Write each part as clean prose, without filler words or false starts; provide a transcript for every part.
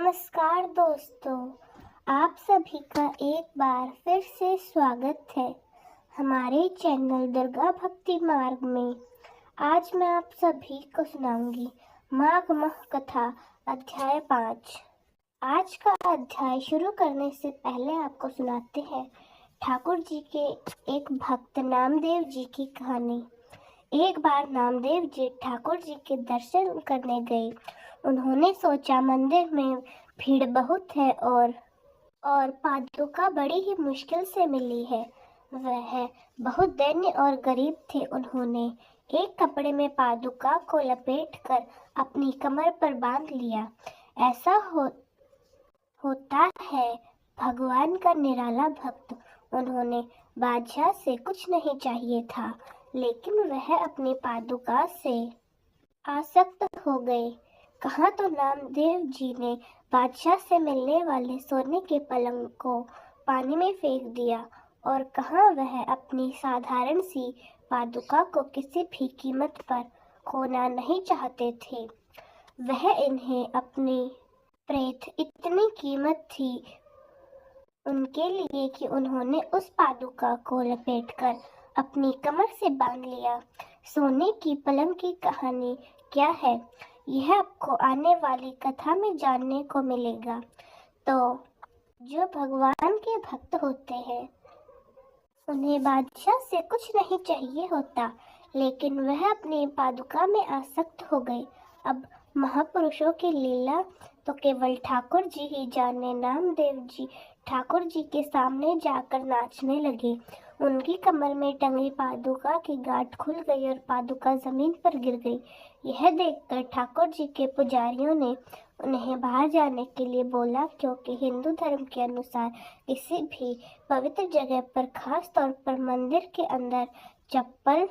नमस्कार दोस्तों, आप सभी का एक बार फिर से स्वागत है हमारे चैनल दुर्गा भक्ति मार्ग में। आज मैं आप सभी को सुनाऊंगी माघ माह कथा अध्याय 5। आज का अध्याय शुरू करने से पहले आपको सुनाते हैं ठाकुर जी के एक भक्त नामदेव जी की कहानी। एक बार नामदेव जी ठाकुर जी के दर्शन करने गए। उन्होंने सोचा मंदिर में भीड़ बहुत है और पादुका बड़ी ही मुश्किल से मिली है। वह बहुत दैन्य और गरीब थे। उन्होंने एक कपड़े में पादुका को लपेटकर अपनी कमर पर बांध लिया। ऐसा होता है भगवान का निराला भक्त। उन्होंने बादशाह से कुछ नहीं चाहिए था, लेकिन वह अपनी पादुका से आसक्त हो गए। कहाँ तो नामदेव जी ने बादशाह से मिलने वाले सोने के पलंग को पानी में फेंक दिया और कहाँ वह अपनी साधारण सी पादुका को किसी भी कीमत पर खोना नहीं चाहते थे। वह इन्हें अपनी प्रेत इतनी कीमत थी उनके लिए कि उन्होंने उस पादुका को लपेटकर अपनी कमर से बांध लिया। सोने की पलंग की कहानी क्या है, यह आपको आने वाली कथा में जानने को मिलेगा। तो जो भगवान के भक्त होते हैं उन्हें बादशाह से कुछ नहीं चाहिए होता, लेकिन वह अपनी पादुका में आसक्त हो गए। अब महापुरुषों की लीला तो केवल ठाकुर जी ही जाने। नामदेव जी ठाकुर जी के सामने जाकर नाचने लगे। उनकी कमर में टंगी पादुका की गांठ खुल गई और पादुका जमीन पर गिर गई। यह देखकर ठाकुर जी के पुजारियों ने उन्हें बाहर जाने के लिए बोला, क्योंकि हिंदू धर्म के अनुसार किसी भी पवित्र जगह पर, खास तौर पर मंदिर के अंदर चप्पल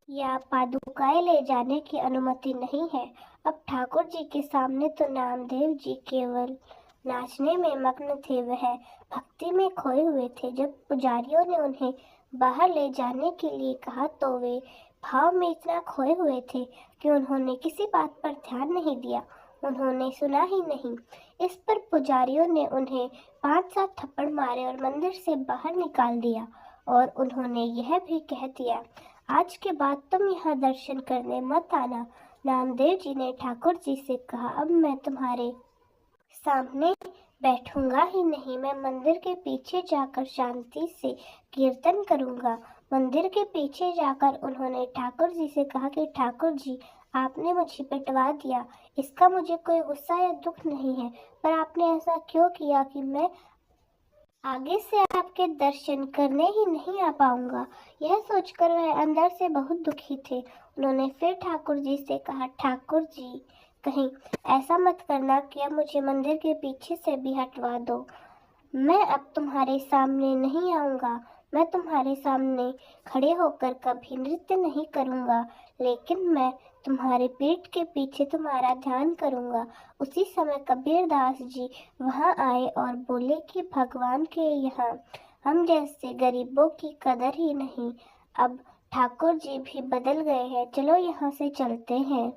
या पादुकाएं ले जाने की अनुमति नहीं है। अब ठाकुर जी के सामने तो नामदेव जी केवल नाचने में मग्न थे, वह भक्ति में खोए हुए थे। जब पुजारियों ने उन्हें बाहर ले जाने के लिए कहा तो वे भाव में इतना खोए हुए थे कि उन्होंने किसी बात पर ध्यान नहीं दिया, उन्होंने सुना ही नहीं। इस पर पुजारियों ने उन्हें 5-7 थप्पड़ मारे और मंदिर से बाहर निकाल दिया और उन्होंने यह भी कह दिया, आज के बाद तुम यहाँ दर्शन करने मत आना। नामदेव जी ने ठाकुर जी से कहा, अब मैं तुम्हारे सामने बैठूंगा ही नहीं, मैं मंदिर के पीछे जाकर शांति से कीर्तन करूंगा। मंदिर के पीछे जाकर उन्होंने ठाकुर जी से कहा कि ठाकुर जी, आपने मुझे पिटवा दिया, इसका मुझे कोई गुस्सा या दुख नहीं है, पर आपने ऐसा क्यों किया कि मैं आगे से आपके दर्शन करने ही नहीं आ पाऊंगा। यह सोचकर वह अंदर से बहुत दुखी थे। उन्होंने फिर ठाकुर जी से कहा, ठाकुर जी, कहीं ऐसा मत करना कि अब मुझे मंदिर के पीछे से भी हटवा दो। मैं अब तुम्हारे सामने नहीं आऊंगा, मैं तुम्हारे सामने खड़े होकर कभी नृत्य नहीं करूंगा, लेकिन मैं तुम्हारे पीठ के पीछे तुम्हारा ध्यान करूंगा। उसी समय कबीरदास जी वहां आए और बोले कि भगवान के यहाँ हम जैसे गरीबों की कदर ही नहीं। अब ठाकुर जी भी बदल गए हैं, चलो यहाँ से चलते हैं।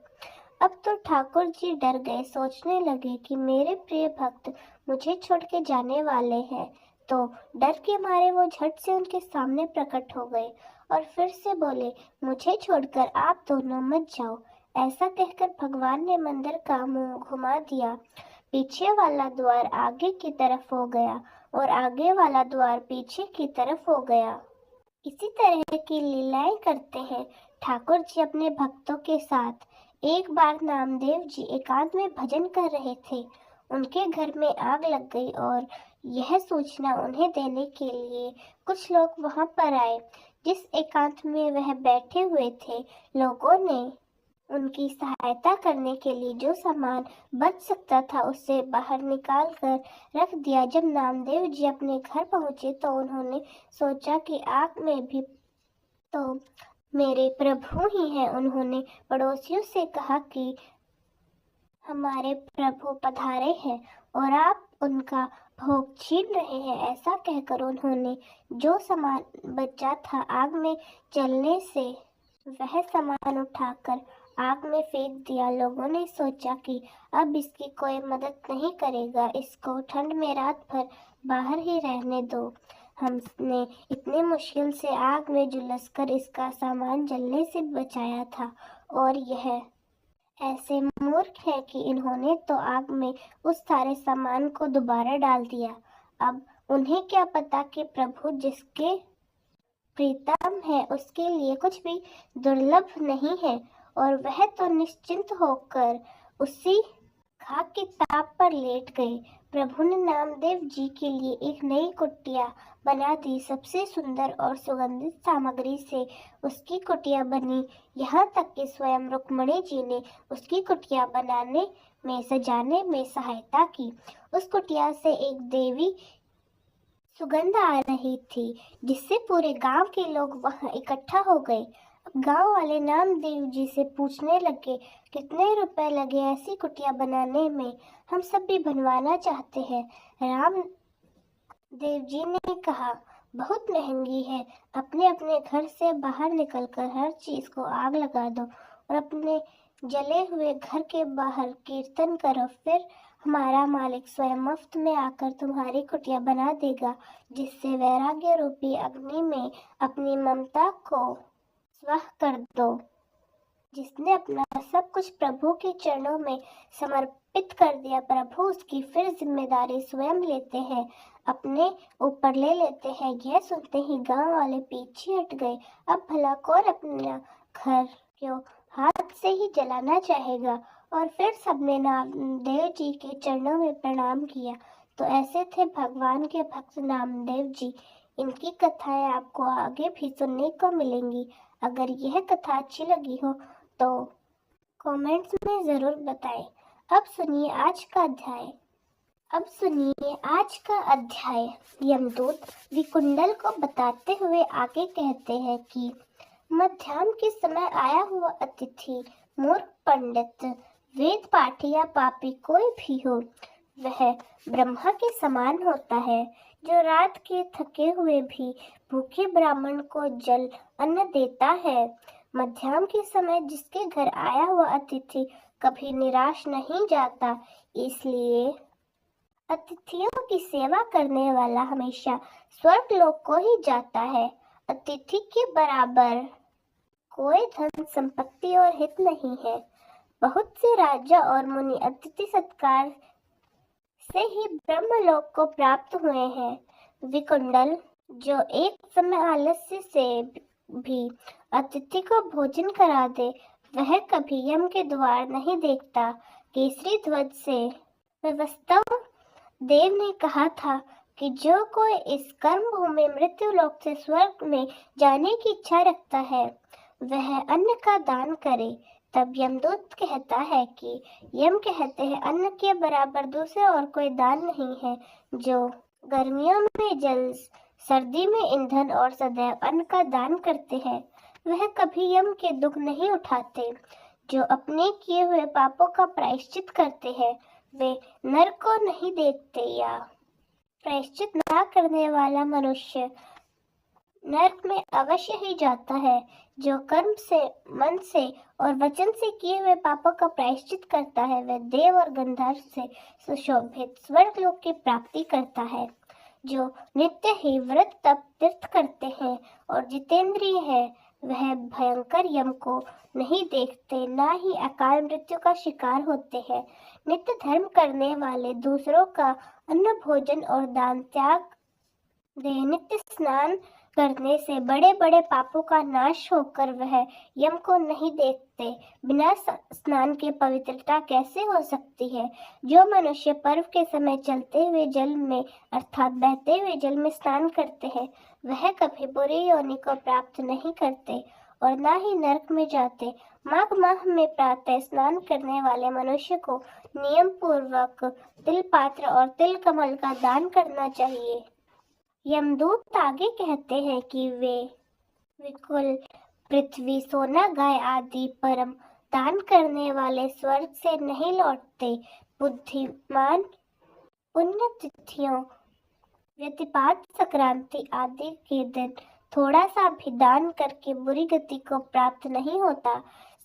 अब तो ठाकुर जी डर गए, सोचने लगे कि मेरे प्रिय भक्त मुझे छोड़ के जाने वाले हैं। तो डर के मारे वो झट से उनके सामने प्रकट हो गए और फिर से बोले, मुझे छोड़कर आप दोनों मत जाओ। ऐसा कहकर भगवान ने मंदिर का मुंह घुमा दिया। पीछे वाला द्वार आगे की तरफ हो गया और आगे वाला द्वार पीछे की तरफ हो गया। इसी तरह की लीलाएं करते हैं ठाकुर जी अपने भक्तों के साथ। एक बार नामदेव जी एकांत में भजन कर रहे थे। उनके घर में आग लग गई और यह सूचना उन्हें देने के लिए कुछ लोग वहां पर आए। जिस एकांत में वह बैठे हुए थे, लोगों ने उनकी सहायता करने के लिए जो सामान बच सकता था उसे बाहर निकाल कर रख दिया। जब नामदेव जी अपने घर पहुंचे तो उन्होंने सोचा कि आग में भी तो मेरे प्रभु ही हैं। उन्होंने पड़ोसियों से कहा कि हमारे प्रभु पधारे हैं और आप उनका भोग छीन रहे हैं। ऐसा कहकर उन्होंने जो सामान बचा था आग में जलने से वह सामान उठाकर आग में फेंक दिया। लोगों ने सोचा कि अब इसकी कोई मदद नहीं करेगा, इसको ठंड में रात भर बाहर ही रहने दो। हमने इतने मुश्किल से आग में झुलसकर इसका सामान जलने से बचाया था, और यह ऐसे मूर्ख है कि इन्होंने तो आग में उस सारे सामान को दोबारा डाल दिया। अब उन्हें क्या पता कि प्रभु जिसके प्रीतम है उसके लिए कुछ भी दुर्लभ नहीं है, और वह तो निश्चिंत होकर उसी खाक की ताप पर लेट गए। प्रभु ने नामदेव जी के लिए एक नई कुटिया बना दी। सबसे सुंदर और सुगंधित सामग्री से उसकी कुटिया बनी, यहाँ तक कि स्वयं रुक्मिणी जी ने उसकी कुटिया बनाने में सजाने में सहायता की। उस कुटिया से एक देवी सुगंध आ रही थी, जिससे पूरे गांव के लोग वहां इकट्ठा हो गए। अब गांव वाले नामदेव जी से पूछने लगे, कितने रुपए लगे ऐसी कुटिया बनाने में? हम सब भी बनवाना चाहते हैं। रामदेव जी ने कहा, बहुत महंगी है। अपने अपने घर से बाहर निकलकर हर चीज को आग लगा दो और अपने जले हुए घर के बाहर कीर्तन करो, फिर हमारा मालिक स्वयं मुफ्त में आकर तुम्हारी कुटिया बना देगा, जिससे वैराग्य रूपी अग्नि में अपनी ममता को स्वाह कर दो। जिसने अपना सब कुछ प्रभु के चरणों में समर्पित कर दिया, प्रभु उसकी फिर जिम्मेदारी स्वयं लेते हैं, अपने ऊपर ले लेते हैं। यह सुनते ही गांव वाले पीछे हट गए। अब भला कौन अपना घर क्यों हाथ से ही जलाना चाहेगा? और फिर सबने नामदेव जी के चरणों में प्रणाम किया। तो ऐसे थे भगवान के भक्त नामदेव जी। इनकी कथाएं आपको आगे भी सुनने को मिलेंगी। अगर यह कथा अच्छी लगी हो तो कमेंट्स में जरूर बताएं। अब सुनिए आज का अध्याय। यमदूत विकुंडल को बताते हुए आगे कहते हैं कि मध्याह्न के समय आया हुआ अतिथि, मूर्ख, पंडित, वेद पाठी या पापी कोई भी हो, वह ब्रह्मा के समान होता है, जो रात के थके हुए भी भूखे ब्राह्मण को जल अन्न देता है। मध्याह्न के समय जिसके घर आया हुआ अतिथि कभी निराश नहीं जाता, इसलिए अतिथियों की सेवा करने वाला हमेशा स्वर्ग लोक को ही जाता है। अतिथि के बराबर कोई धन संपत्ति और हित नहीं है। बहुत से राजा और मुनि अतिथि सत्कार से ही ब्रह्मलोक को प्राप्त हुए हैं। विकुंडल, जो एक समय आलस्य से भी अतिथि को भोजन करा दे, वह कभी यम के द्वार नहीं देखता। केसरी ध्वज से व्यवस्था देव ने कहा था कि जो कोई इस कर्म भूमि मृत्यु लोक से स्वर्ग में जाने की इच्छा रखता है, वह अन्न का दान करे। तब यमदूत कहता है कि यम कहते हैं, अन्न के बराबर दूसरा और कोई दान नहीं है। जो गर्मियों में जल, सर्दी में ईंधन और सदैव अन्न का दान करते हैं, वह कभी यम के दुख नहीं उठाते। जो अपने किए हुए पापों का प्रायश्चित करते हैं, वे नरक को नहीं देखते, या प्रायश्चित ना करने वाला मनुष्य नरक में अवश्य ही जाता है। जो कर्म से, मन से और वचन से किए हुए पापों का प्रायश्चित करता है, वह देव और गंधर्व से सुशोभित स्वर्ग लोक की प्राप्ति करता है। जो नित्य ही व्रत तप तीर्थ करते हैं और जितेंद्रिय है, वह भयंकर यम को नहीं देखते, ना ही अकाल मृत्यु का शिकार होते हैं। नित्य धर्म करने वाले दूसरों का अन्न, भोजन और दान त्याग दे, नित्य स्नान करने से बड़े बड़े पापों का नाश होकर वह यम को नहीं देखते। बिना स्नान के पवित्रता कैसे हो सकती है? जो मनुष्य पर्व के समय चलते हुए जल में अर्थात बहते हुए जल में स्नान करते हैं, वह कभी बुरी योनि को प्राप्त नहीं करते और ना ही नरक में जाते। माघ माह में प्रातः स्नान करने वाले मनुष्य को नियम पूर्वक तिल पात्र और तिल कमल का दान करना चाहिए। यमदूत आगे कहते हैं कि वे विकुल, पृथ्वी, सोना, गाय आदि परम दान करने वाले स्वर्ग से नहीं लौटते। बुद्धिमान पुण्य तिथियों, व्यतिपात, संक्रांति आदि के दिन थोड़ा सा भी दान करके बुरी गति को प्राप्त नहीं होता।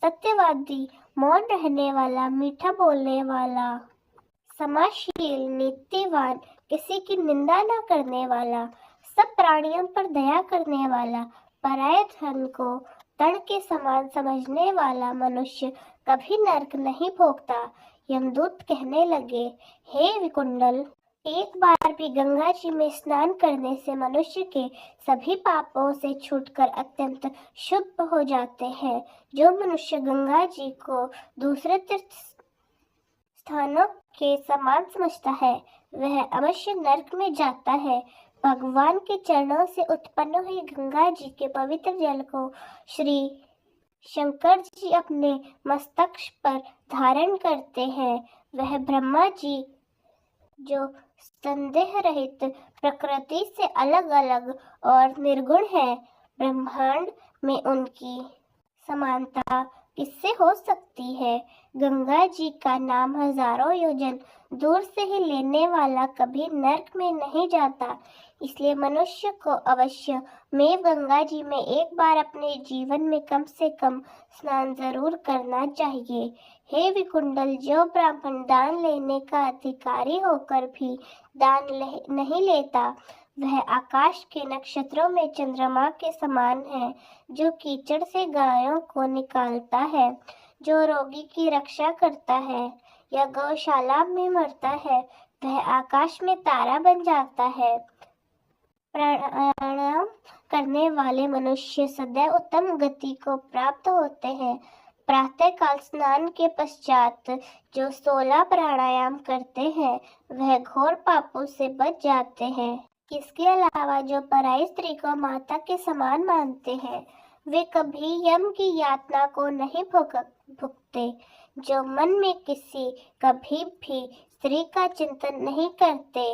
सत्यवादी, मौन रहने वाला, मीठा बोलने वाला, समाशील, नीतिवान, किसी की निंदा न करने वाला, सब प्राणियों पर दया करने वाला, पराये धन को तण के समान समझने वाला मनुष्य कभी नरक नहीं भोगता। यमदूत कहने लगे, हे विकुंडल, एक बार भी गंगा जी में स्नान करने से मनुष्य के सभी पापों से छूटकर अत्यंत शुद्ध हो जाते हैं। जो मनुष्य गंगा जी को दूसरे तीर्थ स्थानों के समान समझता है वह अवश्य नरक में जाता है। भगवान के चरणों से उत्पन्न हुई गंगा जी के पवित्र जल को श्री शंकर जी अपने मस्तक पर धारण करते हैं। वह ब्रह्मा जी जो संदेह रहित प्रकृति से अलग अलग और निर्गुण है, ब्रह्मांड में उनकी समानता किससे हो सकती है। गंगा जी का नाम हजारों योजन दूर से ही लेने वाला कभी नरक में नहीं जाता। इसलिए मनुष्य को अवश्य में गंगा जी में एक बार अपने जीवन में कम से कम स्नान जरूर करना चाहिए। हे विकुंडल, जो ब्राह्मण दान लेने का अधिकारी होकर भी दान नहीं लेता, वह आकाश के नक्षत्रों में चंद्रमा के समान है, जो कीचड़ से गायों को निकालता है, जो रोगी की रक्षा करता है या गौशाला में मरता है, वह आकाश में तारा बन जाता है। प्राणायाम करने वाले मनुष्य सदैव उत्तम गति को प्राप्त होते हैं। प्रातःकाल स्नान के पश्चात जो 16 प्राणायाम करते हैं वह घोर पापों से बच जाते हैं। इसके अलावा जो पराई स्त्री को माता के समान मानते हैं वे कभी यम की यातना को नहीं भुगते। जो मन में किसी कभी भी स्त्री का चिंतन नहीं करते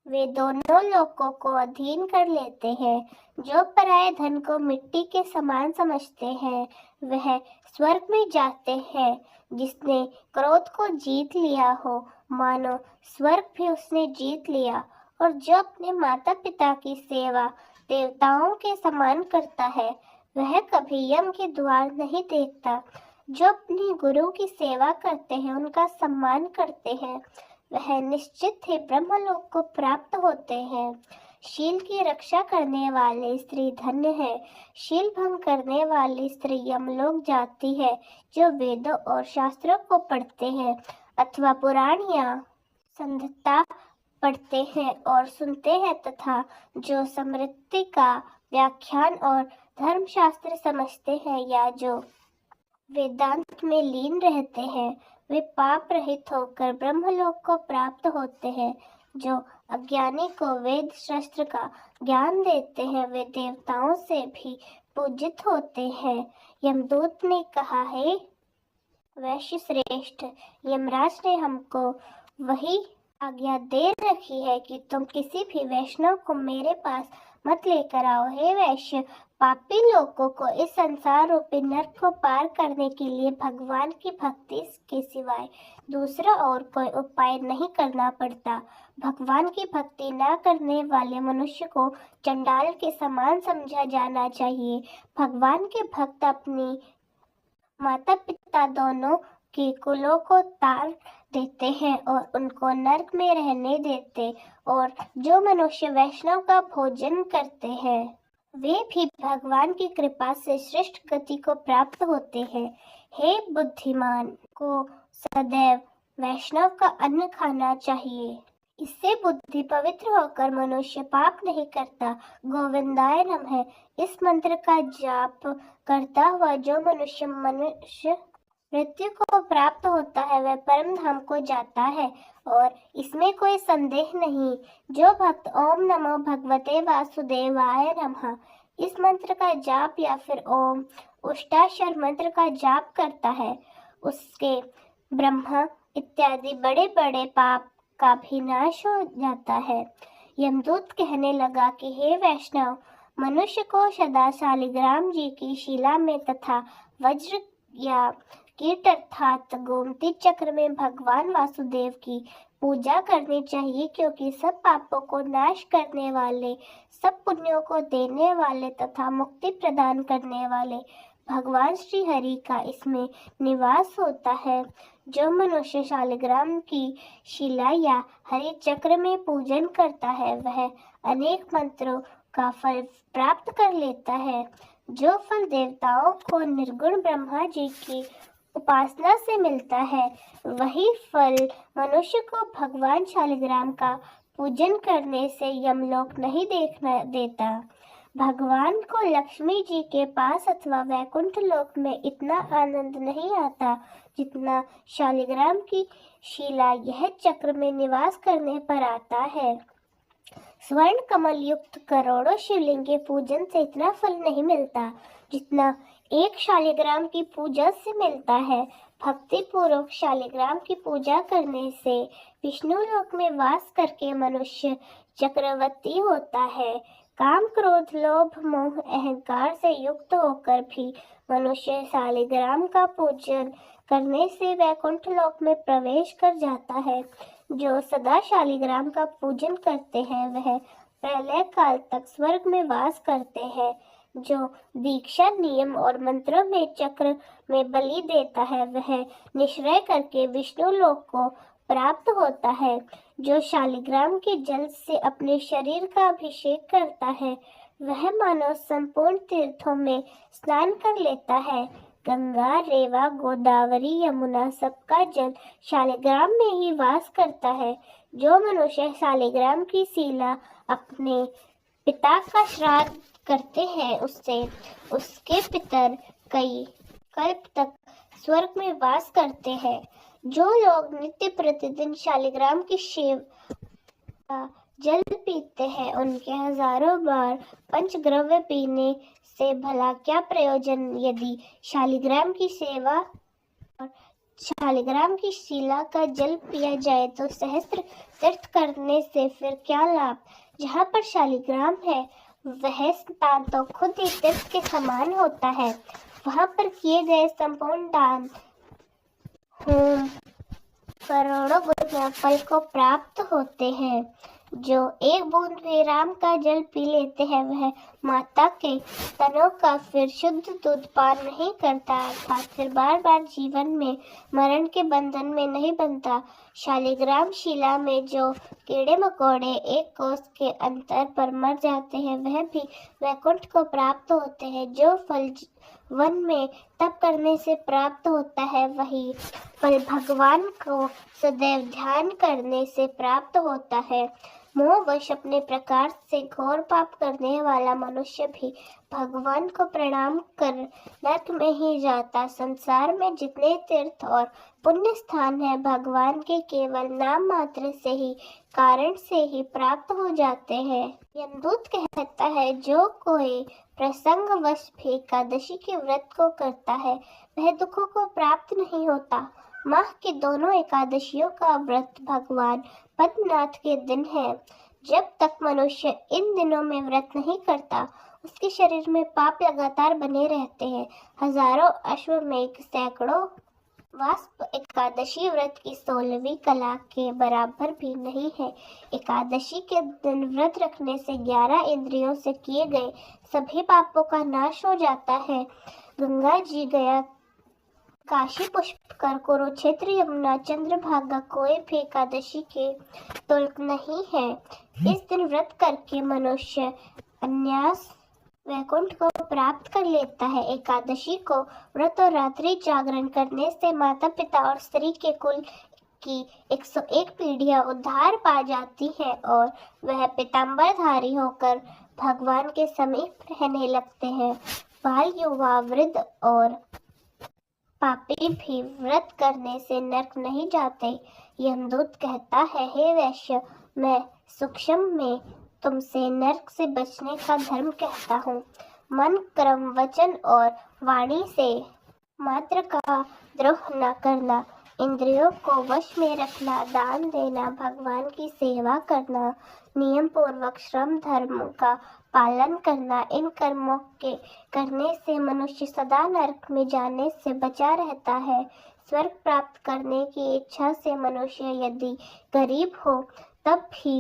वे दोनों लोकों को अधीन कर लेते हैं। जो पराये धन को मिट्टी के समान समझते हैं वह स्वर्ग में जाते हैं। जिसने क्रोध को जीत लिया हो मानो स्वर्ग भी उसने जीत लिया। और जो अपने माता पिता की सेवा देवताओं के समान करता है वह कभी यम के द्वार नहीं देखता। जो अपने गुरु की सेवा करते हैं, उनका सम्मान करते हैं, वह निश्चित ही ब्रह्मलोक को प्राप्त होते हैं। शील की रक्षा करने वाले स्त्री धन्य है। शील भंग करने वाली स्त्री यमलोक जाती है। जो वेदों और शास्त्रों को पढ़ते हैं अथवा पुराण या संहिता पढ़ते हैं और सुनते हैं तथा जो स्मृति का व्याख्यान और धर्मशास्त्र समझते हैं या जो वेदांत में लीन रहते हैं वे पाप रहित होकर ब्रह्मलोक को प्राप्त होते हैं। जो अज्ञानी को वेद शास्त्र का ज्ञान देते हैं वे देवताओं से भी पूजित होते हैं। यमदूत ने कहा, है वैश्य श्रेष्ठ, यमराज ने हमको वही आज्ञा दे रखी है कि तुम किसी भी वैष्णव को मेरे पास मत लेकर आओ। हे वैश्य, पापी लोगों को इस संसार रूपी नरक को पार करने के लिए भगवान की भक्ति के सिवाय दूसरा और कोई उपाय नहीं करना पड़ता। भगवान की भक्ति न करने वाले मनुष्य को चंडाल के समान समझा जाना चाहिए। भगवान के भक्त अपनी माता पिता दोनों के कुलों को तार देते हैं और उनको नरक में रहने देते। और जो मनुष्य वैष्णव का भोजन करते हैं वे भी भगवान की कृपा से श्रेष्ठ गति को प्राप्त होते हैं। हे बुद्धिमान, को सदैव वैष्णव का अन्न खाना चाहिए। इससे बुद्धि पवित्र होकर मनुष्य पाप नहीं करता। गोविंदाय नमः इस मंत्र का जाप करता हुआ जो मनुष्य मृत्यु को प्राप्त होता है वह परम धाम को जाता है और इसमें कोई संदेह नहीं। जो भक्त ओम नमो भगवते वासुदेवाय नमः इस मंत्र का जाप या फिर ओम अष्टाक्षर मंत्र का जाप करता है उसके ब्रह्मा इत्यादि बड़े बड़े पाप का भी नाश हो जाता है। यमदूत कहने लगा कि हे वैष्णव, मनुष्य को सदा शालिग्राम जी की शिला में तथा वज्र या कीट अर्थात गोमती चक्र में भगवान वासुदेव की पूजा करनी चाहिए, क्योंकि सब पापों को नाश करने वाले, सब पुण्यों को देने वाले तथा मुक्ति प्रदान करने वाले भगवान श्री हरि का इसमें निवास होता है। जो मनुष्य शालिग्राम की शिला या हरि चक्र में पूजन करता है वह अनेक मंत्रों का फल प्राप्त कर लेता है। जो फल देवताओं को निर्गुण ब्रह्मा जी की उपासना से मिलता है, वही फल मनुष्य को भगवान शालिग्राम का पूजन करने से यमलोक नहीं देखना देता। भगवान को लक्ष्मी जी के पास अथवा वैकुंठ लोक में इतना आनंद नहीं आता जितना शालिग्राम की शिला यह चक्र में निवास करने पर आता है। स्वर्ण कमल युक्त करोड़ों शिवलिंग के पूजन से इतना फल नहीं मिलता जितना एक शालिग्राम की पूजा से मिलता है। भक्ति पूर्वक शालिग्राम की पूजा करने से विष्णु लोक में वास करके मनुष्य चक्रवर्ती होता है। काम क्रोध लोभ मोह अहंकार से युक्त होकर भी मनुष्य शालिग्राम का पूजन करने से वैकुंठ लोक में प्रवेश कर जाता है। जो सदा शालिग्राम का पूजन करते हैं वह प्रलय काल तक स्वर्ग में वास करते हैं। जो दीक्षा नियम और मंत्रों में चक्र में बलि देता है वह निश्चय करके विष्णु लोक को प्राप्त होता है। जो शालिग्राम के जल से अपने शरीर का अभिषेक करता है वह मानो संपूर्ण तीर्थों में स्नान कर लेता है। गंगा रेवा गोदावरी यमुना सबका जल शालिग्राम में ही वास करता है। जो मनुष्य शालिग्राम की शिला अपने पिता का श्राद्ध करते हैं उससे उसके पितर कई कल्प तक स्वर्ग में वास करते हैं। जो लोग नित्य प्रतिदिन शालिग्राम की शिव का जल पीते हैं उनके हजारों बार पंचद्रव्य पीने से भला क्या प्रयोजन। यदि शालिग्राम की सेवा और शालिग्राम की शिला का जल पिया जाए तो सहस्त्र तीर्थ करने से फिर क्या लाभ। जहाँ पर शालिग्राम है वह स्थान तो खुद ही तीर्थ के समान होता है। वहाँ पर किए गए संपूर्ण दान होम करोड़ों गुना फल को प्राप्त होते हैं। जो एक बूंद भी राम का जल पी लेते हैं वह माता के स्तनों का फिर शुद्ध दूध पान नहीं करता अर्थात फिर बार बार जीवन में मरण के बंधन में नहीं बनता। शालिग्राम शिला में जो कीड़े मकोड़े एक कोस के अंतर पर मर जाते हैं वह भी वैकुंठ को प्राप्त होते हैं। जो फल वन में तप करने से प्राप्त होता है वही फल भगवान को सदैव ध्यान करने से प्राप्त होता है। मोहवश अपने प्रकार से घोर पाप करने वाला मनुष्य भी भगवान को प्रणाम कर नरक में ही जाता। संसार में जितने तीर्थ और पुण्य स्थान है भगवान के केवल नाम मात्र से ही कारण से ही प्राप्त हो जाते हैं। यमदूत कहता है जो कोई प्रसंगवश भी एकादशी के व्रत को करता है वह दुखों को प्राप्त नहीं होता। माह की दोनों एकादशियों का व्रत भगवान पद्मनाथ के दिन है। जब तक मनुष्य इन दिनों में व्रत नहीं करता उसके शरीर में पाप लगातार बने रहते हैं। हजारों अश्वमेघ सैकड़ों वास्प एकादशी व्रत की 16वीं कला के बराबर भी नहीं है। एकादशी के दिन व्रत रखने से 11 इंद्रियों से किए गए सभी पापों का नाश हो जाता है। गंगा जी गया काशी पुष्कर कुरुक्षेत्र यमुना चंद्रभागा कोई भी एकादशी के तुल्य नहीं है। इस दिन व्रत करके मनुष्य अन्यास वैकुंठ को प्राप्त कर लेता है। एकादशी को व्रत और रात्रि जागरण करने से माता पिता और स्त्री के कुल की 101 पीढ़ियां उद्धार पा जाती है और वह पीताम्बरधारी होकर भगवान के समीप रहने लगते हैं। बाल युवा वृद्ध और पापी भी व्रत करने से नरक नहीं जाते। यमदूत कहता है हे वैश्य मैं सूक्ष्म में तुमसे नरक से बचने का धर्म कहता हूँ। मन कर्म वचन और वाणी से मात्र का द्रोह न करना, इंद्रियों को वश में रखना, दान देना, भगवान की सेवा करना, नियम पूर्वक श्रम धर्म का पालन करना, इन कर्मों के करने से मनुष्य सदा नरक में जाने से बचा रहता है। स्वर्ग प्राप्त करने की इच्छा से मनुष्य यदि गरीब हो तब भी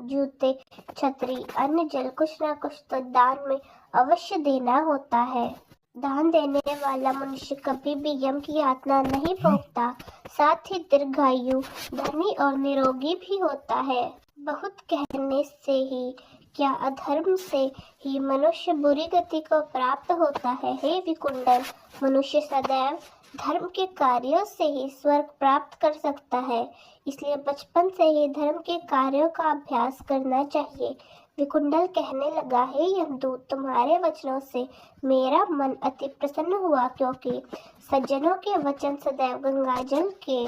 जूते छतरी अन्न जल कुछ न कुछ तो दान में अवश्य देना होता है। दान देने वाला मनुष्य कभी भी यम की यातना नहीं भोगता, साथ ही दीर्घायु, धनी और निरोगी भी होता है। बहुत कहने से ही क्या अधर्म से ही मनुष्य बुरी गति को प्राप्त होता है। हे विकुंडल, मनुष्य सदैव धर्म के कार्यों से ही स्वर्ग प्राप्त कर सकता है, इसलिए बचपन से ही धर्म के कार्यों का अभ्यास करना चाहिए। विकुंडल कहने लगा, हे यमदूत, तुम्हारे वचनों से मेरा मन अति प्रसन्न हुआ, क्योंकि सज्जनों के वचन सदैव गंगाजल के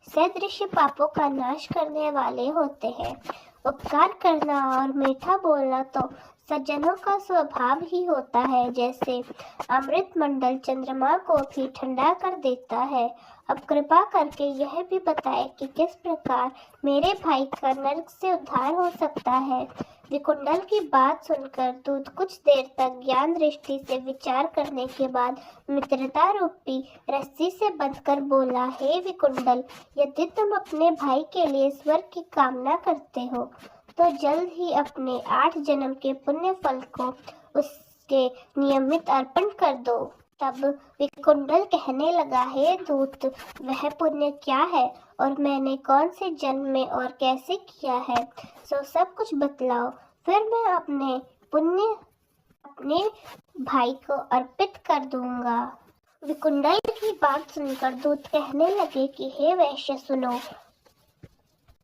सदृश पापों का नाश करने वाले होते हैं। उपकार करना और मीठा बोलना तो सज्जनों का स्वभाव ही होता है, जैसे अमृत मंडल चंद्रमा को भी ठंडा कर देता है। अब कृपा करके यह भी बताए कि किस प्रकार मेरे भाई का नरक से उद्धार हो सकता है। विकुंडल की बात सुनकर दूत कुछ देर तक ज्ञान दृष्टि से विचार करने के बाद मित्रता रूपी रस्सी से बंधकर बोला, हे विकुंडल, यदि तुम अपने भाई के लिए स्वर्ग की कामना करते हो तो जल्द ही अपने 8 जन्म के पुण्य फल को उसके नियमित अर्पण कर दो। तब विकुंडल कहने लगा, हे दूत, वह पुण्य क्या है और मैंने कौन से जन्म में और कैसे किया है, सो सब कुछ बतलाओ, फिर मैं अपने पुण्य अपने भाई को अर्पित कर दूंगा। विकुंडल की बात सुनकर दूत कहने लगे कि हे वैश्य, सुनो,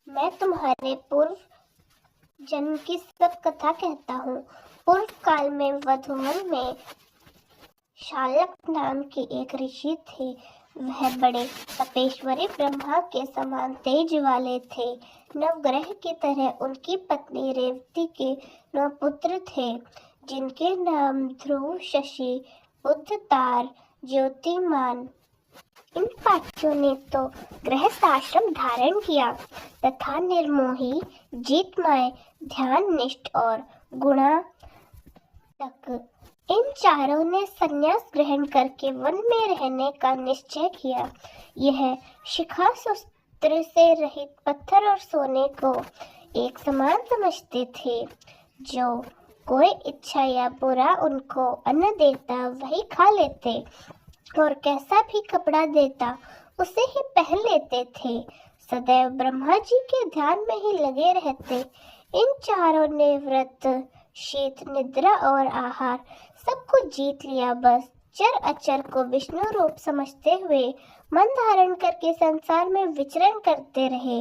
मैं तुम्हारे पूर्व जन्म की सब कथा कहता हूँ। पूर्व काल में वधुवन में शालक नाम के एक ऋषि थे। वह बड़े तपेश्वरी ब्रह्मा के समान तेज वाले थे। नवग्रह की तरह उनकी पत्नी रेवती के 9 पुत्र थे, जिनके नाम ध्रुव, शशि, बुध, तार, ज्योतिमान। इन पांचों ने तो गृहस्थाश्रम धारण किया तथा निर्मोही, जीतमय, ध्याननिष्ठ और गुणात्मक। इन चारों ने संन्यास ग्रहण करके वन में रहने का निश्चय किया। यह शिखा सूत्र से रहित पत्थर और सोने को एक समान समझते थे। जो कोई इच्छा या बुरा उनको अन्न देता वही खा लेते और कैसा भी कपड़ा देता उसे ही पहन लेते थे। सदैव ब्रह्मा जी के ध्यान में ही लगे रहते। इन चारों ने व्रत, शीत, निद्रा और आहार सबको जीत लिया। बस चर अचर को विष्णु रूप समझते हुए मन धारण करके संसार में विचरण करते रहे।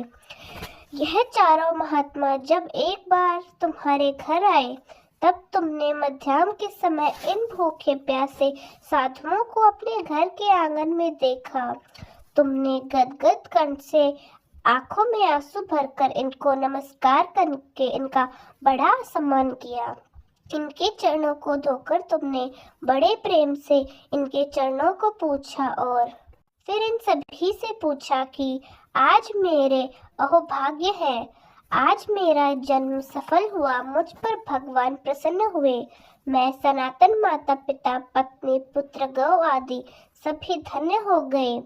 यह चारों महात्मा जब एक बार तुम्हारे घर आए तब तुमने मध्याह्न के समय इन भूखे प्यासे साधुओं को अपने घर के आंगन में देखा। तुमने गदगद कंठ से आंखों में आंसू भरकर इनको नमस्कार करके इनका बड़ा सम्मान किया। इनके चरणों को धोकर तुमने बड़े प्रेम से इनके चरणों को पूछा और फिर इन सभी से पूछा कि आज मेरे अहोभाग्य है, आज मेरा जन्म सफल हुआ, मुझ पर भगवान प्रसन्न हुए। मैं सनातन माता पिता पत्नी पुत्र गौ आदि सभी धन्य हो गए।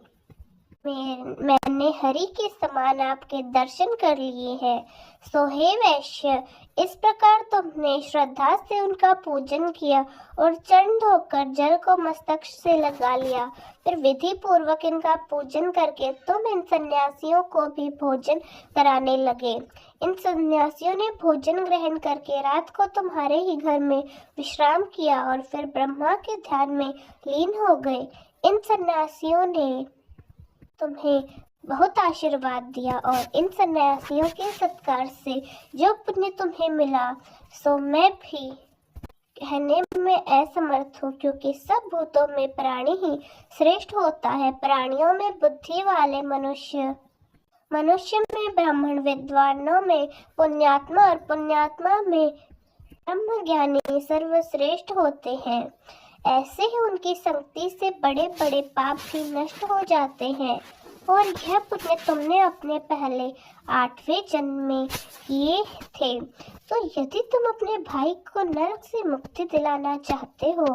मैंने हरि के समान आपके दर्शन कर लिए हैं। सो हे वैश्य, इस प्रकार तुमने श्रद्धा से उनका पूजन किया और चरण धोकर जल को मस्तक से लगा लिया। फिर विधि पूर्वक इनका पूजन करके तुम इन सन्यासियों को भी भोजन कराने लगे। इन सन्यासियों ने भोजन ग्रहण करके रात को तुम्हारे ही घर में विश्राम किया और फिर ब्रह्मा के ध्यान में लीन हो गए। इन सन्यासियों ने तुम्हें बहुत आशीर्वाद दिया और इन सन्यासियों के सत्कार से जो पुण्य तुम्हें मिला सो मैं भी कहने में असमर्थ हूँ, क्योंकि सब भूतों में प्राणी ही श्रेष्ठ होता है। प्राणियों में बुद्धि वाले मनुष्य में ब्राह्मण, विद्वानों में पुण्यात्मा और पुण्यात्मा में ब्रह्म ज्ञानी सर्वश्रेष्ठ होते हैं। ऐसे ही उनकी संगति से बड़े बड़े पाप भी नष्ट हो जाते हैं। और यह पुण्य तुमने अपने पहले 8वें जन्म में किए थे। तो यदि तुम अपने भाई को नरक से मुक्ति दिलाना चाहते हो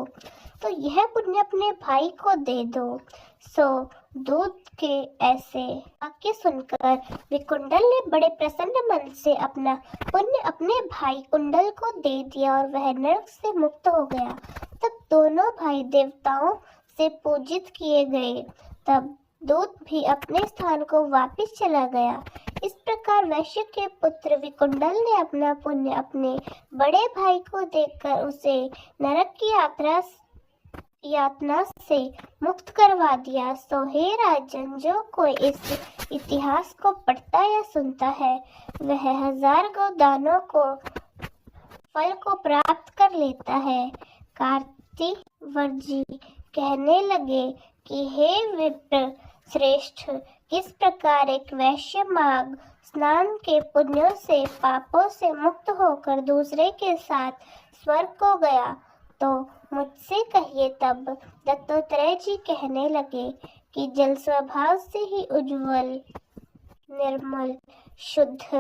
तो यह पुण्य अपने भाई को दे दो। सो दूध के ऐसे वाक्य सुनकर विकुंडल ने बड़े प्रसन्न मन से अपना पुण्य अपने भाई कुंडल को दे दिया और वह नरक से मुक्त हो गया। तब दोनों भाई देवताओं से पूजित किए गए। तब दूध भी अपने स्थान को वापस चला गया। इस प्रकार वैश्य के पुत्र विकुंडल ने अपना पुण्य अपने बड़े भाई को देकर उसे नरक की यातना से मुक्त करवा दिया। सो हे राजन, जो कोई इस इतिहास को पढ़ता या सुनता है वह 1000 गोदानों को फल को प्राप्त कर लेता है। कार्तिवर्जी कहने लगे कि हे विप्र श्रेष्ठ, किस प्रकार एक वैश्य माघ स्नान के पुण्यों से पापों से मुक्त होकर दूसरे के साथ स्वर्ग को गया, तो मुझसे कहिए। तब दत्तात्रेय जी कहने लगे कि जल स्वभाव से ही उज्जवल, निर्मल, शुद्ध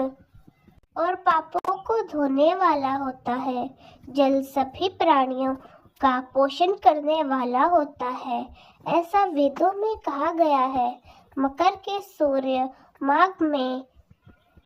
और पापों को धोने वाला होता है। जल सभी प्राणियों का पोषण करने वाला होता है, ऐसा वेदों में कहा गया है। मकर के सूर्य माघ में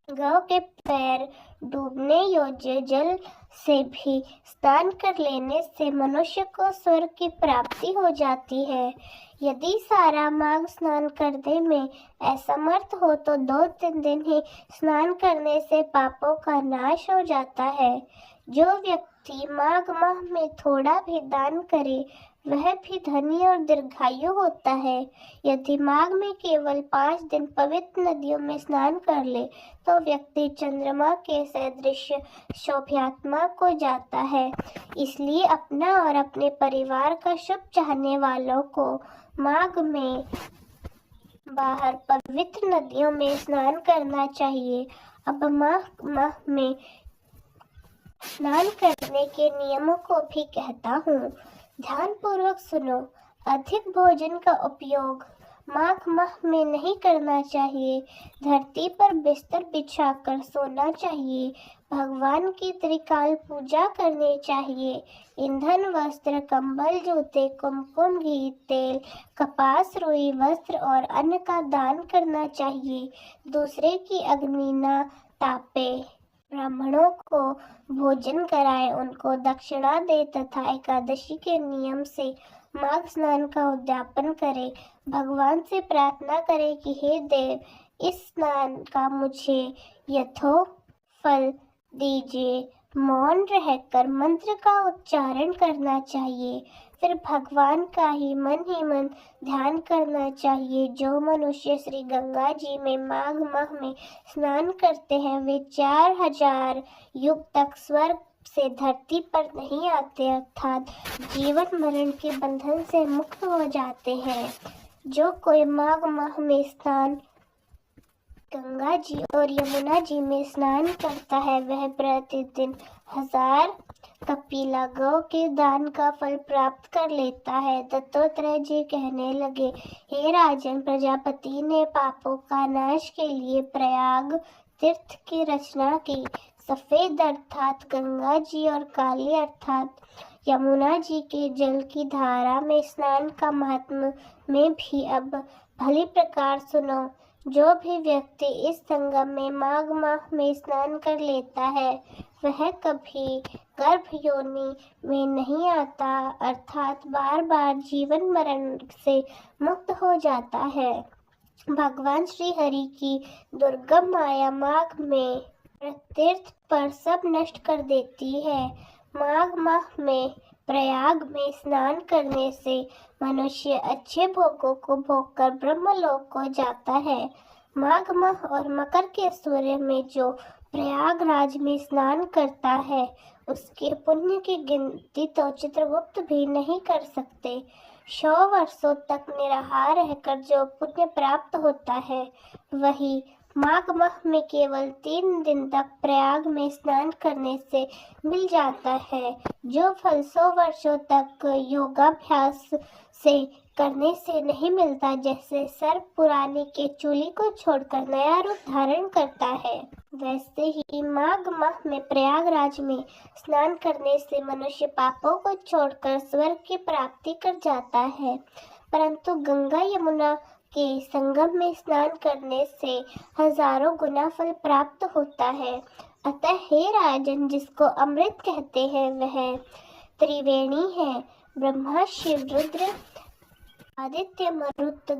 गौ के पैर डूबने योग्य जल से भी स्नान कर लेने से मनुष्य को स्वर्ग की प्राप्ति हो जाती है। यदि सारा माघ स्नान करने में असमर्थ हो तो 2-3 दिन ही स्नान करने से पापों का नाश हो जाता है। जो व्यक्ति माघ माह में थोड़ा भी दान करे वह भी धनी और दीर्घायु होता है। यदि माघ में केवल 5 दिन पवित्र नदियों में स्नान कर ले तो व्यक्ति चंद्रमा के सदृश शोभात्मा को जाता है। इसलिए अपना और अपने परिवार का शुभ चाहने वालों को माघ में बाहर पवित्र नदियों में स्नान करना चाहिए। अब माघ में स्नान करने के नियमों को भी कहता हूँ, ध्यान पूर्वक सुनो। अधिक भोजन का उपयोग माघ माह में नहीं करना चाहिए। धरती पर बिस्तर बिछाकर सोना चाहिए। भगवान की त्रिकाल पूजा करनी चाहिए। ईंधन, वस्त्र, कंबल, जूते, कुमकुम, घी, तेल, कपास, रुई, वस्त्र और अन्न का दान करना चाहिए। दूसरे की अग्नि न तापे। ब्राह्मणों को भोजन कराए, उनको दक्षिणा दे तथा एकादशी के नियम से माघ स्नान का उद्यापन करे। भगवान से प्रार्थना करे कि हे देव, इस स्नान का मुझे यथोफल दीजिए। मौन रहकर मंत्र का उच्चारण करना चाहिए। फिर भगवान का ही मन ध्यान करना चाहिए। जो मनुष्य श्री गंगा जी में माघ माह में स्नान करते हैं वे 4000 युग तक स्वर्ग से धरती पर नहीं आते, अर्थात जीवन मरण के बंधन से मुक्त हो जाते हैं। जो कोई माघ माह में स्नान गंगा जी और यमुना जी में स्नान करता है वह प्रतिदिन 1000 कपिला गौ के दान का फल प्राप्त कर लेता है। दत्तात्रेय जी कहने लगे, हे राजन, प्रजापति ने पापों का नाश के लिए प्रयाग तीर्थ की रचना की। सफेद अर्थात गंगा जी और काली अर्थात यमुना जी के जल की धारा में स्नान का महात्म्य में भी अब भली प्रकार सुनो। जो भी व्यक्ति इस संगम में माघ माह में स्नान कर लेता है वह कभी गर्भ योनि में नहीं आता, अर्थात बार बार जीवन मरण से मुक्त हो जाता है। भगवान श्री हरि की दुर्गम माया माघ में तीर्थ पर सब नष्ट कर देती है। माघ माह में प्रयाग में स्नान करने से मनुष्य अच्छे भोगों को भोगकर ब्रह्मलोक को जाता है। माघ माह और मकर के सूर्य में जो प्रयागराज में स्नान करता है उसके पुण्य की गिनती तो चित्रगुप्त भी नहीं कर सकते। 100 वर्षों तक निराहार रहकर जो पुण्य प्राप्त होता है वही माघ माह में केवल 3 दिन तक प्रयाग में स्नान करने से मिल जाता है। जो फल 100 वर्षों तक योगाभ्यास से करने से नहीं मिलता, जैसे सर्प पुराने के चूली को छोड़कर नया रूप धारण करता है, वैसे ही माघ माह में प्रयागराज में स्नान करने से मनुष्य पापों को छोड़कर स्वर्ग की प्राप्ति कर जाता है। परंतु गंगा यमुना के संगम में स्नान करने से हजारों गुना फल प्राप्त होता है। अतः हे राजन, जिसको अमृत कहते हैं वह त्रिवेणी है। ब्रह्मा, शिव, रुद्र, आदित्य, मरुत,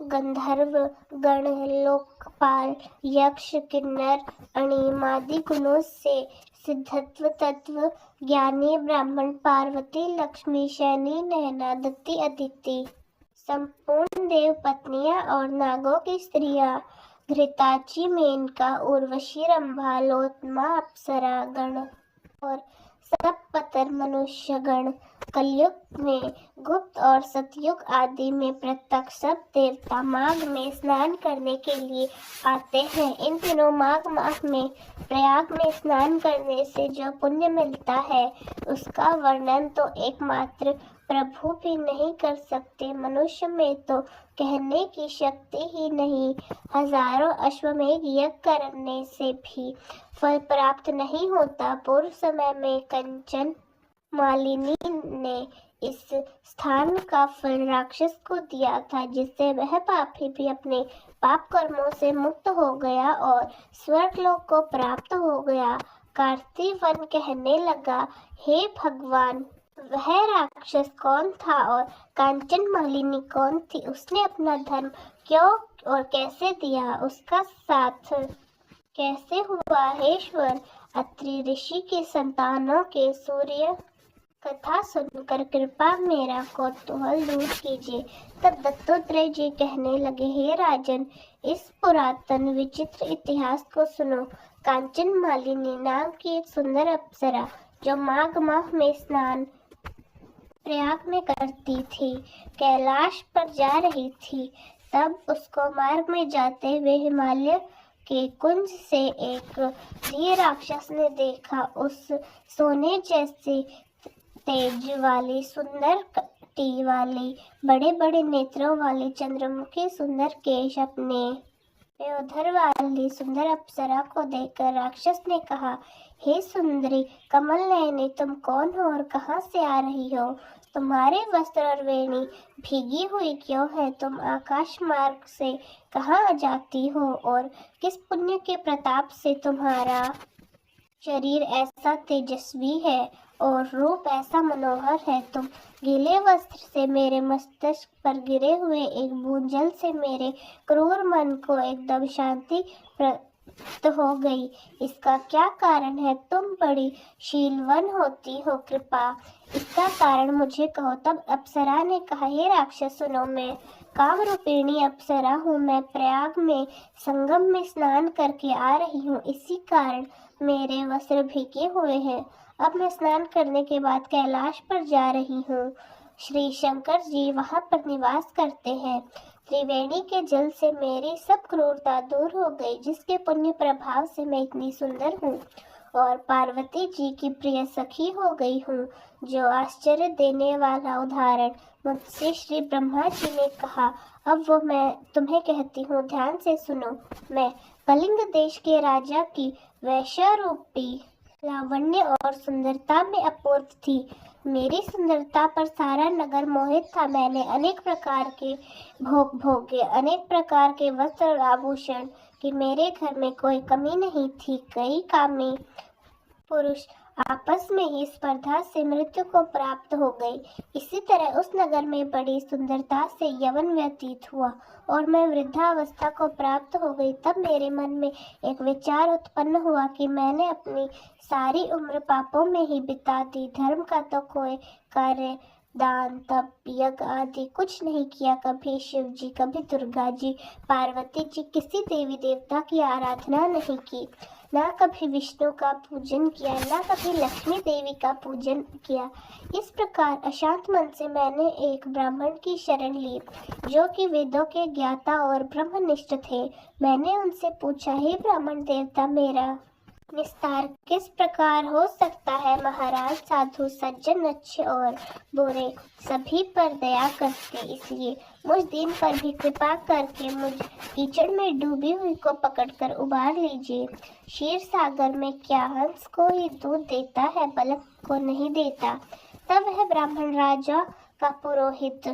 गंधर्व गण, लोकपाल, यक्ष, किन्नर, अणिमादि गुणों से सिद्धत्व तत्व ज्ञानी ब्राह्मण, पार्वती, लक्ष्मी, शनि, नैना, दत्ती, अदिति, संपूर्ण देव पत्नियां और नागों की स्त्रियां, घृताची, मेनका, उर्वशी, रंभा, लोत्मा, अप्सरा गण और सब पतर मनुष्य गण, कलयुग में गुप्त और सतयुग आदि में प्रत्यक्ष सब देवता माघ में स्नान करने के लिए आते हैं। इन दिनों माघ माह में प्रयाग में स्नान करने से जो पुण्य मिलता है उसका वर्णन तो एकमात्र प्रभु भी नहीं कर सकते। मनुष्य में तो कहने की शक्ति ही नहीं। हजारों अश्वमेध यज्ञ करने से भी फल प्राप्त नहीं होता। पूर्व समय में कंचन मालिनी ने इस स्थान का फल राक्षस को दिया था, जिससे वह पापी भी अपने पाप कर्मों से मुक्त हो गया और स्वर्गलोक को प्राप्त हो गया। कार्तिवन कहने लगा, हे भगवान, वह राक्षस कौन था और कांचन मालिनी कौन थी? उसने अपना धर्म क्यों और कैसे दिया? उसका साथ कैसे हुआ? हे ईश्वर, अत्रि ऋषि की संतानों के सूर्य कथा सुनकर कृपा मेरा कौतूहल दूर कीजिए। तब दत्तात्रेय जी कहने लगे, हे राजन, इस पुरातन विचित्र इतिहास को सुनो। कांचन मालिनी नाम की एक सुंदर अप्सरा जो माघ माह में स्नान प्रयाग में करती थी, कैलाश पर जा रही थी। तब उसको मार्ग में जाते हुए हिमालय के कुंज से एक धीर राक्षस ने देखा। उस सोने जैसे तेज वाली, सुंदर कटी वाली, बड़े बड़े नेत्रों वाली, चंद्रमुखी सुंदर केश, अपने उधर वाली सुंदर अप्सरा को देखकर राक्षस ने कहा, हे सुंदरी कमल नयनी, तुम कौन हो और कहाँ से आ रही हो? तुम्हारे वस्त्र और वेणी भीगी हुई क्यों है? तुम आकाश मार्ग से कहाँ जाती हो और किस पुण्य के प्रताप से तुम्हारा शरीर ऐसा तेजस्वी है और रूप ऐसा मनोहर है? तुम गीले वस्त्र से मेरे मस्तिष्क पर गिरे हुए एक बूंद जल से मेरे क्रूर मन को एकदम शांति प्राप्त हो गई। इसका क्या कारण है? तुम बड़ी शीलवन होती हो, कृपा इसका कारण मुझे कहो। तब अप्सरा ने कहा, हे राक्षस सुनो, मैं काम रूपिणी अप्सरा हूँ। मैं प्रयाग में संगम में स्नान करके आ रही हूँ, इसी कारण मेरे वस्त्र भीगे हुए हैं। अब मैं स्नान करने के बाद कैलाश पर जा रही हूँ। श्री शंकर जी वहाँ पर निवास करते हैं। त्रिवेणी के जल से मेरी सब क्रूरता दूर हो गई, जिसके पुण्य प्रभाव से मैं इतनी सुंदर हूँ और पार्वती जी की प्रिय सखी हो गई हूँ। जो आश्चर्य देने वाला उदाहरण मुझसे श्री ब्रह्मा जी ने कहा, अब वो मैं तुम्हें कहती हूँ, ध्यान से सुनो। मैं कलिंग देश के राजा की वैश्य रूपी लावण्य और सुंदरता में अपूर्व थी। मेरी सुंदरता पर सारा नगर मोहित था। मैंने अनेक प्रकार के भोग भोगे, अनेक प्रकार के वस्त्र और आभूषण की मेरे घर में कोई कमी नहीं थी। कई कामी पुरुष आपस में ही स्पर्धा से मृत्यु को प्राप्त हो गई। इसी तरह उस नगर में बड़ी सुंदरता से यवन व्यतीत हुआ और मैं वृद्धावस्था को प्राप्त हो गई। तब मेरे मन में एक विचार उत्पन्न हुआ कि मैंने अपनी सारी उम्र पापों में ही बिता दी। धर्म का तो कोई कार्य, दान, तप, यज्ञ आदि कुछ नहीं किया। कभी शिव जी, कभी दुर्गा जी, पार्वती जी, किसी देवी देवता की आराधना नहीं की, ना कभी विष्णु का पूजन किया, ना कभी लक्ष्मी देवी का पूजन किया। इस प्रकार अशांत मन से मैंने एक ब्राह्मण की शरण ली, जो कि वेदों के ज्ञाता और ब्रह्मनिष्ठ थे। मैंने उनसे पूछा, हे ब्राह्मण देवता, मेरा विस्तार किस प्रकार हो सकता है? महाराज, साधु सज्जन अच्छे और बुरे सभी पर दया करते, इसलिए मुझ दीन पर भी कृपा करके मुझ कीचड़ में डूबी हुई को पकड़कर उबार लीजिए। क्षीर सागर में क्या हंस को ही दूध देता है, बलक को नहीं देता? तब वह ब्राह्मण राजा का पुरोहित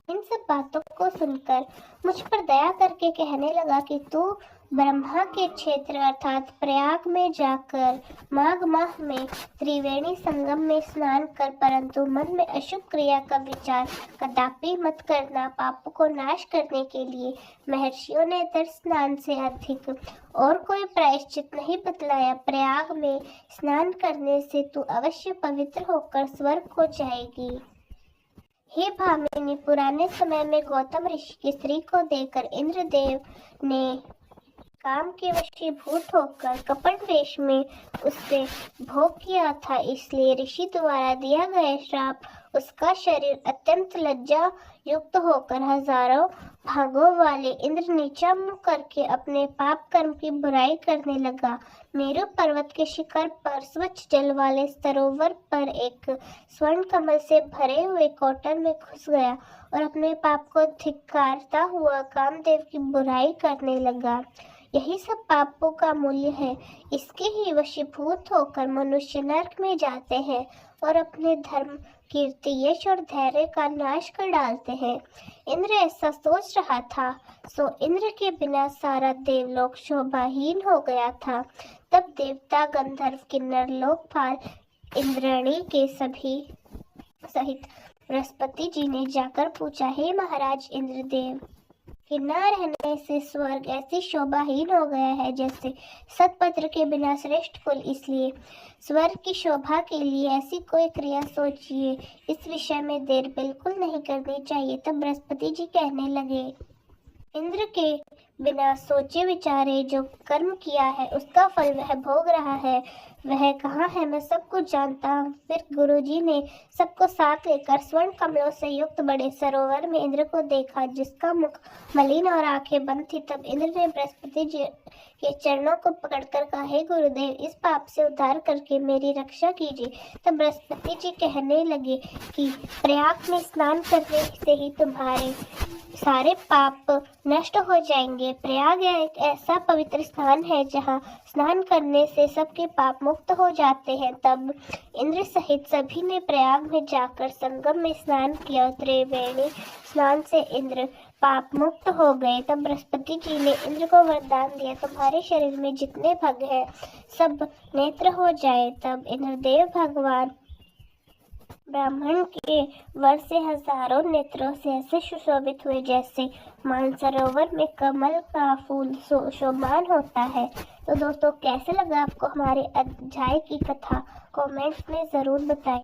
इन सब बातों को सुनकर मुझ पर दया करके कहने लगा कि तू ब्रह्मा के क्षेत्र अर्थात प्रयाग में जाकर माघ माह में त्रिवेणी संगम में स्नान कर, परंतु मन में अशुभ क्रिया का विचार कदापि मत करना। पापों को नाश करने के लिए महर्षियों ने दर्श स्नान से अधिक और कोई प्रायश्चित नहीं बतलाया। प्रयाग में स्नान करने से तू अवश्य पवित्र होकर स्वर्ग को जाएगी। हे भामिनी, पुराने समय में गौतम ऋषि की स्त्री को देखकर इंद्रदेव ने काम के वशीभूत होकर कपट वेश में उससे भोग किया था, इसलिए ऋषि द्वारा दिया गया श्राप उसका शरीर अत्यंत लज्जा युक्त होकर हजारों भागों वाले इंद्र नीचा मुंह करके अपने पाप कर्म की बुराई करने लगा। मेरु पर्वत के शिखर पर स्वच्छ जल वाले सरोवर पर एक स्वर्ण कमल से भरे हुए कोटन में घुस गया और अपने पाप को धिक्कारता हुआ कामदेव की बुराई करने लगा। यही सब पापों का मूल्य है। इसके ही वशीभूत होकर मनुष्य नरक में जाते हैं और अपने धर्म, कीर्ति, यश और धैर्य का नाश कर डालते हैं। इंद्र ऐसा सोच रहा था, सो इंद्र के बिना सारा देवलोक शोभाहीन हो गया था। तब देवता, गंधर्व, किन्नर, लोकपाल, इंद्राणी के सभी सहित बृहस्पति जी ने जाकर पूछा, हे महाराज इंद्रदेव, कि न रहने से स्वर्ग ऐसी शोभाहीन हो गया है जैसे सतपत्र के बिना श्रेष्ठ फूल, इसलिए स्वर्ग की शोभा के लिए ऐसी कोई क्रिया सोचिए। इस विषय में देर बिल्कुल नहीं करनी चाहिए। तब बृहस्पति जी कहने लगे, इंद्र के बिना सोचे विचारे जो कर्म किया है उसका फल वह भोग रहा है। वह कहाँ है, मैं सब कुछ जानता हूँ। फिर गुरुजी ने सबको साथ लेकर स्वर्ण कमलों से युक्त बड़े सरोवर में इंद्र को देखा, जिसका मुख मलिन और आंखें बंद थी। तब इंद्र ने बृहस्पति जी के चरणों को पकड़कर कहा, हे गुरुदेव, इस पाप से उद्धार करके मेरी रक्षा कीजिए। तब बृहस्पति जी कहने लगे कि प्रयाग में स्नान करने से ही तुम्हारे सारे पाप नष्ट हो जाएंगे। प्रयाग एक ऐसा पवित्र स्थान है जहाँ स्नान करने से सबके पाप मुक्त हो जाते हैं। तब इंद्र सहित सभी ने प्रयाग में जाकर संगम में स्नान किया। त्रिवेणी स्नान से इंद्र पाप मुक्त हो गए। तब बृहस्पति जी ने इंद्र को वरदान दिया, तुम्हारे शरीर में जितने भग हैं सब नेत्र हो जाए। तब इंद्रदेव भगवान ब्राह्मण के वर से हजारों नेत्रों से ऐसे सुशोभित हुए जैसे मानसरोवर में कमल का फूल शोभान होता है। तो दोस्तों, कैसे लगा आपको हमारे अध्याय की कथा? कमेंट्स में जरूर बताएं।